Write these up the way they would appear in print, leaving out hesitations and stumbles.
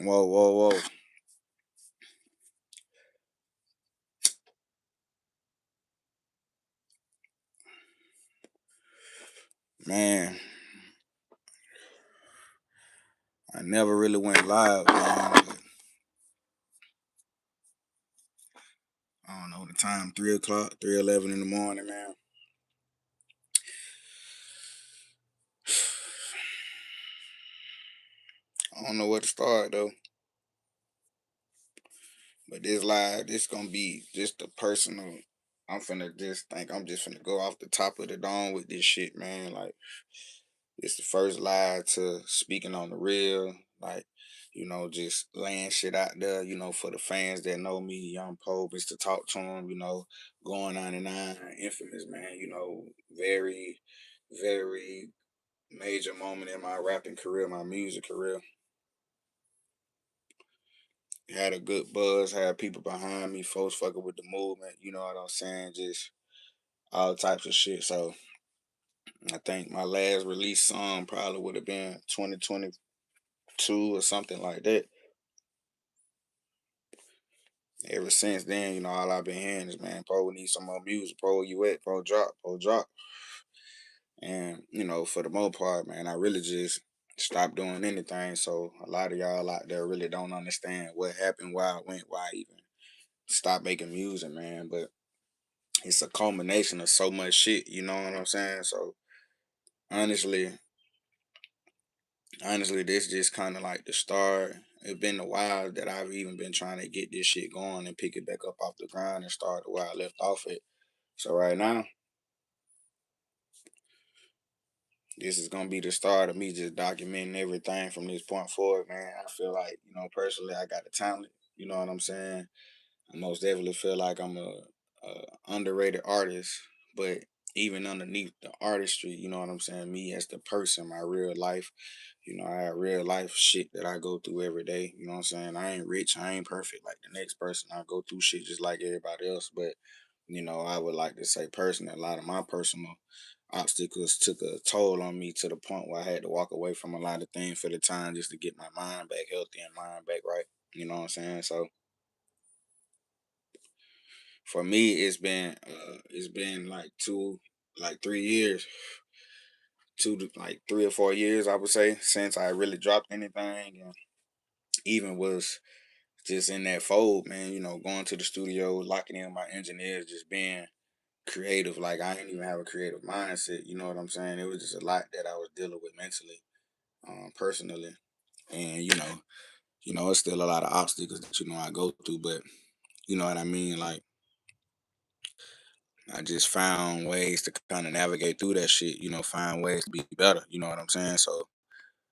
Whoa, whoa, whoa. Man, I never really went live, man. But I don't know the time, 3 o'clock, 3:11 in the morning, man. I don't know where to start though. But this live, this gonna be just a personal. I'm finna just think I'm just finna go off the top of the dome with this shit, man. Like it's the first live to speaking on the real, like, just laying shit out there, for the fans that know me, Young Pope, is to talk to them, going 99, infamous, man, very, very major moment in my rapping career, my music career. Had a good buzz, had people behind me, folks fucking with the movement, you know what I'm saying? Just all types of shit. So I think my last release song probably would have been 2022 or something like that. Ever since then, all I've been hearing is, man, Pro, we need some more music. Pro, where you at? Pro, drop. Pro, drop. And, for the most part, man, I really just stopped doing anything. So a lot of y'all out there really don't understand what happened, why I went, why I even stopped making music, man. But it's a culmination of so much shit, you know what I'm saying? So honestly, honestly, this just kind of like the start. It's been a while that I've even been trying to get this shit going and pick it back up off the ground and start where I left off at. So right now, this is gonna be the start of me just documenting everything from this point forward, man. I feel like, personally, I got the talent. You know what I'm saying? I most definitely feel like I'm a underrated artist, but even underneath the artistry, you know what I'm saying? Me as the person, my real life, I have real life shit that I go through every day. You know what I'm saying? I ain't rich, I ain't perfect like the next person. I go through shit just like everybody else, but I would like to say personally, a lot of my personal obstacles took a toll on me to the point where I had to walk away from a lot of things for the time just to get my mind back healthy and mind back right. You know what I'm saying? So for me, it's been like 3 years, like 3 or 4 years, I would say, since I really dropped anything, and even was just in that fold, man. Going to the studio, locking in with my engineers, just being creative. Like I didn't even have a creative mindset. You know what I'm saying? It was just a lot that I was dealing with mentally, personally, and it's still a lot of obstacles that I go through, but you know what I mean. Like I just found ways to kind of navigate through that shit. Find ways to be better. You know what I'm saying? So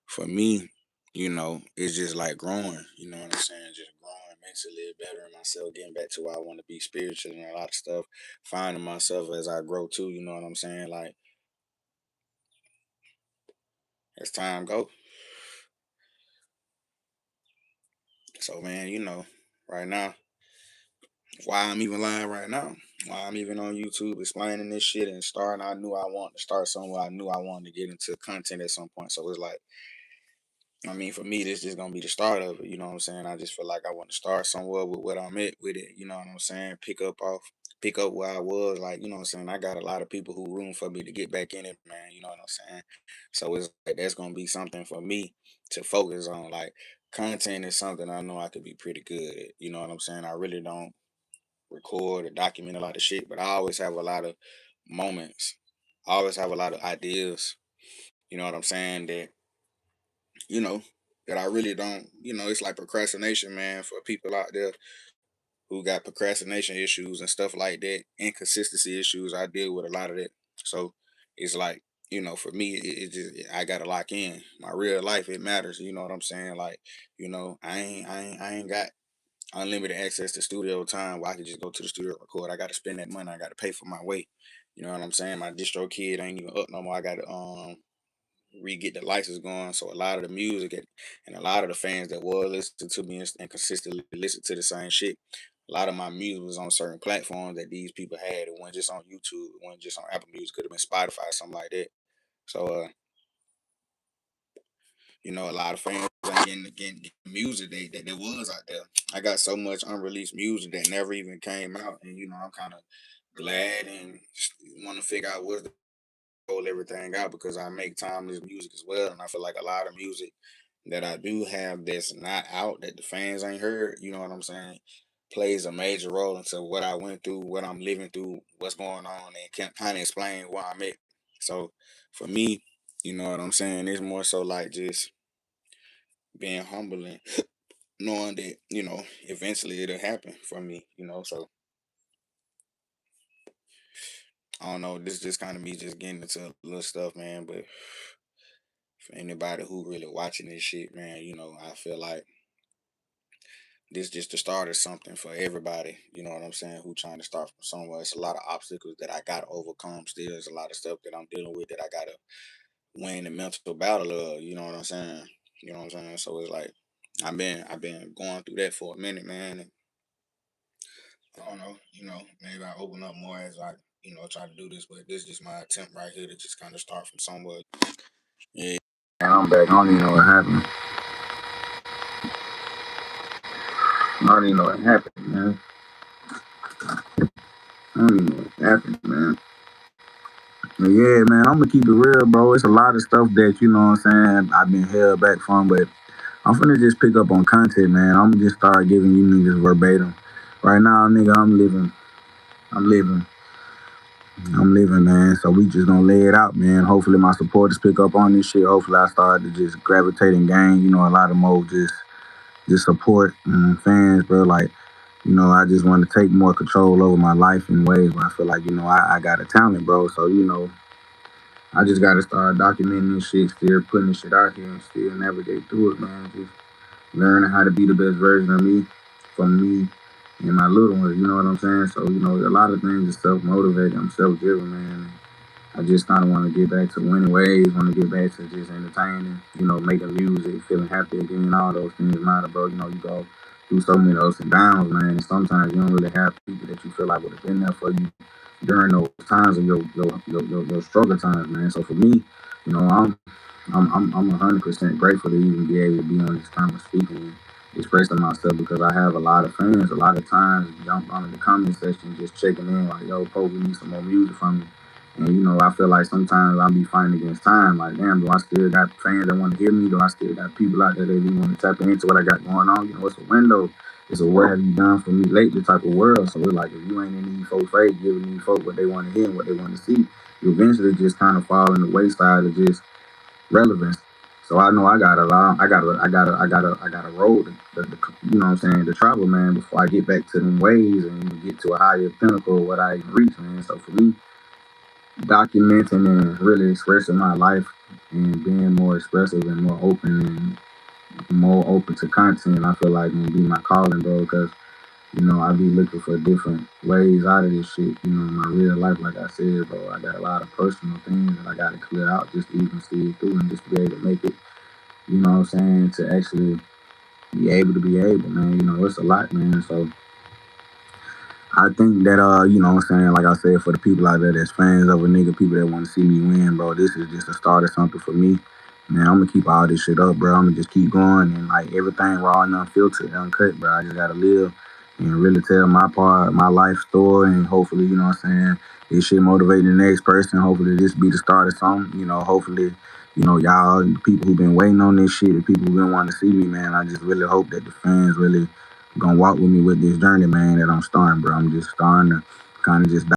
for me, it's just like growing. You know what I'm saying? Just growing mentally, bettering myself, getting back to where I want to be spiritually and a lot of stuff. Finding myself as I grow too. You know what I'm saying? Like as time go. So man, right now, why I'm even live right now, why I'm even on YouTube explaining this shit and starting. I knew I wanted to start somewhere. I knew I wanted to get into content at some point. So it's like, I mean, for me, this just gonna be the start of it. You know what I'm saying? I just feel like I want to start somewhere with what I'm at with it. You know what I'm saying? Pick up where I was. Like, you know what I'm saying? I got a lot of people who room for me to get back in it, man. You know what I'm saying? So it's like that's gonna be something for me to focus on. Like, content is something I know I could be pretty good at. You know what I'm saying? I really don't record or document a lot of shit, but I always have a lot of moments. I always have a lot of ideas. You know what I'm saying? You know, that I really don't, it's like procrastination, man, for people out there who got procrastination issues and stuff like that, inconsistency issues. I deal with a lot of that. So it's like, for me, it just, I gotta lock in. My real life, it matters. You know what I'm saying? Like, I ain't got unlimited access to studio time where I can just go to the studio and record. I gotta spend that money. I gotta pay for my way. You know what I'm saying? My distro kid ain't even up no more. I gotta re-get the license going. So a lot of the music and a lot of the fans that were listening to me and consistently listen to the same shit. A lot of my music was on certain platforms that these people had. It wasn't just on YouTube. It wasn't just on Apple Music. Could have been Spotify, something like that. So, a lot of fans getting music that was out there. I got so much unreleased music that never even came out, and I'm kind of glad and want to figure out what's the roll everything out because I make timeless music as well, and I feel like a lot of music that I do have that's not out that the fans ain't heard. You know what I'm saying? Plays a major role into what I went through, what I'm living through, what's going on, and can kind of explain why I'm at. So for me, you know what I'm saying? It's more so like just being humble and knowing that eventually it'll happen for me. So I don't know. This just kind of me just getting into little stuff, man. But for anybody who really watching this shit, man, I feel like this just the start of something for everybody. You know what I'm saying? Who trying to start from somewhere. It's a lot of obstacles that I gotta overcome. Still, there's a lot of stuff that I'm dealing with that I gotta win the mental battle of. You know what I'm saying? You know what I'm saying? So it's like I've been going through that for a minute, man. And I don't know. Maybe I open up more as I try to do this, but this is just my attempt right here to just kind of start from somewhere. Yeah. And I'm back. I don't even know what happened. I don't even know what happened, man. I don't even know what happened, man. But yeah, man, I'm gonna keep it real, bro. It's a lot of stuff that what I'm saying I've been held back from, but I'm finna just pick up on content, man. I'm gonna just start giving you niggas verbatim. Right now, nigga, I'm living, I'm living, man. So we just gonna lay it out, man. Hopefully my supporters pick up on this shit. Hopefully I start to just gravitate and gain, a lot of more just support and fans, bro. Like, I just want to take more control over my life in ways where I feel like, I got a talent, bro. So, I just gotta start documenting this shit, still putting this shit out here and still navigate through it, man. Just learning how to be the best version of me from me and my little ones, you know what I'm saying? So, a lot of things is self motivated. I'm self driven, man. I just kind of want to get back to winning ways, want to get back to just entertaining, making music, feeling happy again, all those things matter, bro. You go through so many ups and downs, man. And sometimes you don't really have people that you feel like would have been there for you during those times of your struggle times, man. So for me, I'm 100% grateful to even be able to be on this time of speaking and expressing myself because I have a lot of fans. A lot of times, jump on the comment section, just checking in like, "Yo, Pope, we need some more music from you." And I feel like sometimes I'll be fighting against time. Like, damn, do I still got fans that want to hear me? Do I still got people out there that really want to tap into what I got going on? It's a window. It's a what have you done for me lately type of world. So it's like if you ain't in these folks' face, giving these folks what they want to hear and what they want to see, you eventually just kind of fall in the wayside of just relevance. So I know I got a lot. I got a road. You know what I'm saying? To travel, man. Before I get back to them ways and get to a higher pinnacle of what I even reach, man. So for me, documenting and really expressing my life and being more expressive and more open and more open to content, I feel like gonna be my calling, bro. Because I be looking for different ways out of this shit. My real life, like I said, bro, I got a lot of personal things that I got to clear out just to even see it through and just be able to make it. You know what I'm saying? To actually be able to be able, man. It's a lot, man. So I think that what I'm saying, like I said, for the people out there that's fans of a nigga, people that want to see me win, bro, this is just a start of something for me. Man, I'm gonna keep all this shit up, bro. I'm gonna just keep going and like everything raw and unfiltered, uncut, bro. I just gotta live and really tell my part, my life story, and hopefully, what I'm saying, this shit motivate the next person. Hopefully, this be the start of something. Hopefully, y'all, the people who been waiting on this shit, the people who been wanting to see me, man. I just really hope that the fans really gonna walk with me with this journey, man, that I'm starting, bro. I'm just starting to kind of just